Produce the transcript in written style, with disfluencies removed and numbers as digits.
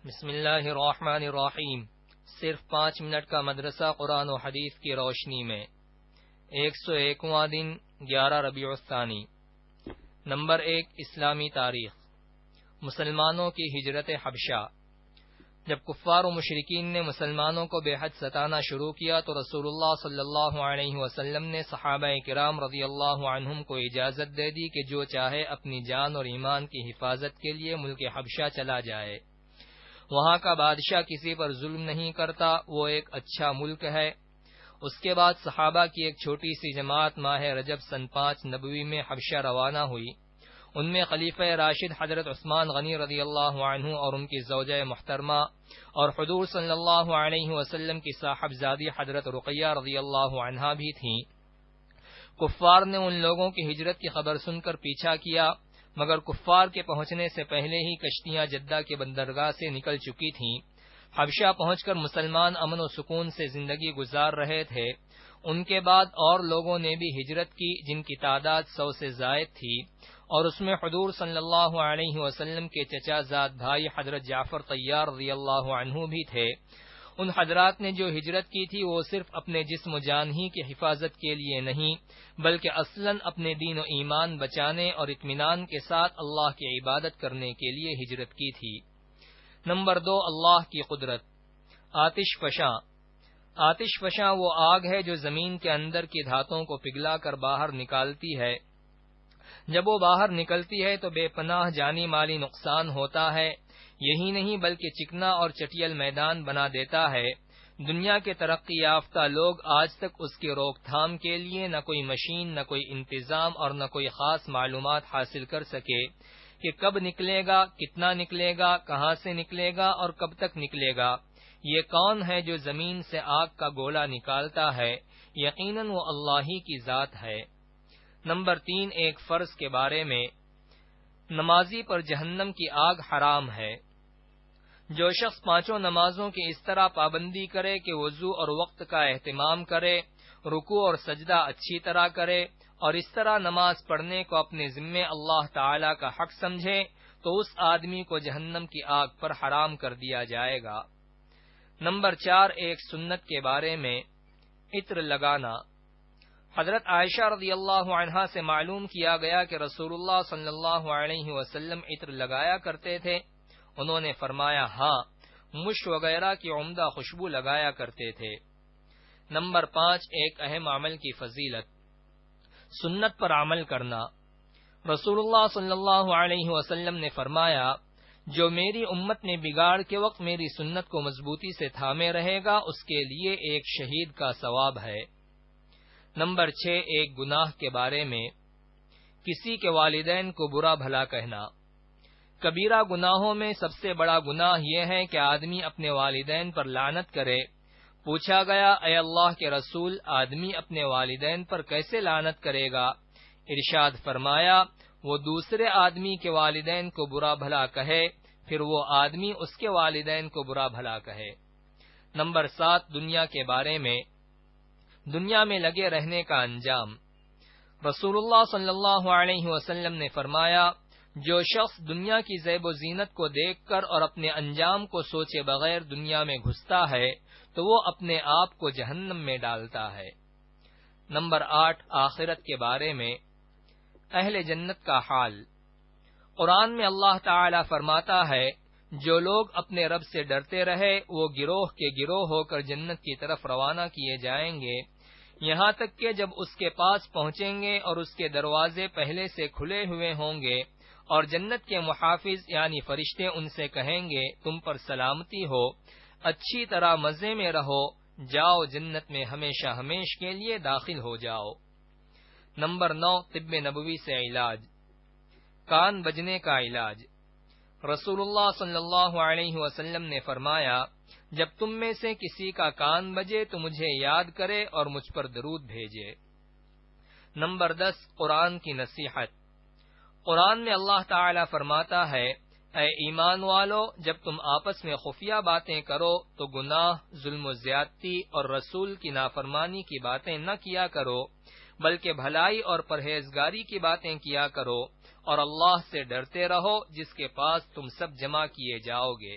بسم اللہ الرحمن الرحیم۔ صرف 5 منٹ کا مدرسہ قرآن و حدیث کی روشنی میں 101واں دن 11 ربیع الثانی۔ نمبر 1، اسلامی تاریخ۔ مسلمانوں کی ہجرت حبشہ۔ جب کفار و مشرکین نے مسلمانوں کو بے حد ستانا شروع کیا تو رسول اللہ صلی اللہ علیہ وسلم نے صحابہ کرام رضی اللہ عنہم کو اجازت دے دی کہ جو چاہے اپنی جان اور ایمان کی حفاظت کے لیے ملک حبشہ چلا جائے۔ وہاں کا بادشاہ کسی پر ظلم نہیں کرتا، وہ ایک اچھا ملک ہے۔ اس کے بعد صحابہ کی ایک چھوٹی سی جماعت ماہ رجب سن 5 نبوی میں حبشہ روانہ ہوئی۔ ان میں خلیفہ راشد حضرت عثمان غنی رضی اللہ عنہ اور ان کی زوجہ محترمہ اور حضور صلی اللہ علیہ وسلم کی صاحبزادی حضرت رقیہ رضی اللہ عنہا بھی تھیں۔ کفار نے ان لوگوں کی ہجرت کی خبر سن کر پیچھا کیا، مگر کفار کے پہنچنے سے پہلے ہی کشتیاں جدہ کے بندرگاہ سے نکل چکی تھیں۔ حبشہ پہنچ کر مسلمان امن و سکون سے زندگی گزار رہے تھے۔ ان کے بعد اور لوگوں نے بھی ہجرت کی جن کی تعداد 100 سے زائد تھی، اور اس میں حضور صلی اللہ علیہ وسلم کے چچا زاد بھائی حضرت جعفر طیار رضی اللہ عنہ بھی تھے۔ ان حضرات نے جو ہجرت کی تھی وہ صرف اپنے جسم و جان ہی کی حفاظت کے لیے نہیں، بلکہ اصلاً اپنے دین و ایمان بچانے اور اطمینان کے ساتھ اللہ کی عبادت کرنے کے لیے ہجرت کی تھی۔ نمبر 2، اللہ کی قدرت۔ آتش فشاں۔ آتش فشاں وہ آگ ہے جو زمین کے اندر کی دھاتوں کو پگھلا کر باہر نکالتی ہے۔ جب وہ باہر نکلتی ہے تو بے پناہ جانی مالی نقصان ہوتا ہے۔ یہی نہیں بلکہ چکنا اور چٹیل میدان بنا دیتا ہے۔ دنیا کے ترقی یافتہ لوگ آج تک اس کی روک تھام کے لیے نہ کوئی مشین، نہ کوئی انتظام اور نہ کوئی خاص معلومات حاصل کر سکے کہ کب نکلے گا، کتنا نکلے گا، کہاں سے نکلے گا اور کب تک نکلے گا۔ یہ کون ہے جو زمین سے آگ کا گولا نکالتا ہے؟ یقیناً وہ اللہ ہی کی ذات ہے۔ نمبر 3، ایک فرض کے بارے میں۔ نمازی پر جہنم کی آگ حرام ہے۔ جو شخص 5 نمازوں کی اس طرح پابندی کرے کہ وضو اور وقت کا اہتمام کرے، رکوع اور سجدہ اچھی طرح کرے اور اس طرح نماز پڑھنے کو اپنے ذمے اللہ تعالی کا حق سمجھے تو اس آدمی کو جہنم کی آگ پر حرام کر دیا جائے گا۔ نمبر 4، ایک سنت کے بارے میں۔ عطر لگانا۔ حضرت عائشہ رضی اللہ عنہا سے معلوم کیا گیا کہ رسول اللہ صلی اللہ علیہ وسلم عطر لگایا کرتے تھے۔ انہوں نے فرمایا، ہاں، مشک وغیرہ کی عمدہ خوشبو لگایا کرتے تھے۔ نمبر 5، ایک اہم عمل کی فضیلت۔ سنت پر عمل کرنا۔ رسول اللہ صلی اللہ علیہ وسلم نے فرمایا، جو میری امت میں بگاڑ کے وقت میری سنت کو مضبوطی سے تھامے رہے گا اس کے لیے ایک شہید کا ثواب ہے۔ نمبر 6، ایک گناہ کے بارے میں۔ کسی کے والدین کو برا بھلا کہنا۔ کبیرہ گناہوں میں سب سے بڑا گناہ یہ ہے کہ آدمی اپنے والدین پر لعنت کرے۔ پوچھا گیا، اے اللہ کے رسول، آدمی اپنے والدین پر کیسے لعنت کرے گا؟ ارشاد فرمایا، وہ دوسرے آدمی کے والدین کو برا بھلا کہے، پھر وہ آدمی اس کے والدین کو برا بھلا کہے۔ نمبر 7، دنیا کے بارے میں۔ دنیا میں لگے رہنے کا انجام۔ رسول اللہ صلی اللہ علیہ وسلم نے فرمایا، جو شخص دنیا کی زیب و زینت کو دیکھ کر اور اپنے انجام کو سوچے بغیر دنیا میں گھستا ہے تو وہ اپنے آپ کو جہنم میں ڈالتا ہے۔ نمبر 8، آخرت کے بارے میں۔ اہل جنت کا حال۔ قرآن میں اللہ تعالی فرماتا ہے، جو لوگ اپنے رب سے ڈرتے رہے وہ گروہ کے گروہ ہو کر جنت کی طرف روانہ کیے جائیں گے، یہاں تک کہ جب اس کے پاس پہنچیں گے اور اس کے دروازے پہلے سے کھلے ہوئے ہوں گے اور جنت کے محافظ یعنی فرشتے ان سے کہیں گے، تم پر سلامتی ہو، اچھی طرح مزے میں رہو، جاؤ جنت میں ہمیشہ ہمیش کے لیے داخل ہو جاؤ۔ نمبر 9، طب نبوی سے علاج۔ کان بجنے کا علاج۔ رسول اللہ صلی اللہ علیہ وسلم نے فرمایا، جب تم میں سے کسی کا کان بجے تو مجھے یاد کرے اور مجھ پر درود بھیجے۔ نمبر 10، قرآن کی نصیحت۔ قرآن میں اللہ تعالی فرماتا ہے، اے ایمان والو، جب تم آپس میں خفیہ باتیں کرو تو گناہ، ظلم و زیادتی اور رسول کی نافرمانی کی باتیں نہ کیا کرو، بلکہ بھلائی اور پرہیزگاری کی باتیں کیا کرو اور اللہ سے ڈرتے رہو جس کے پاس تم سب جمع کیے جاؤ گے۔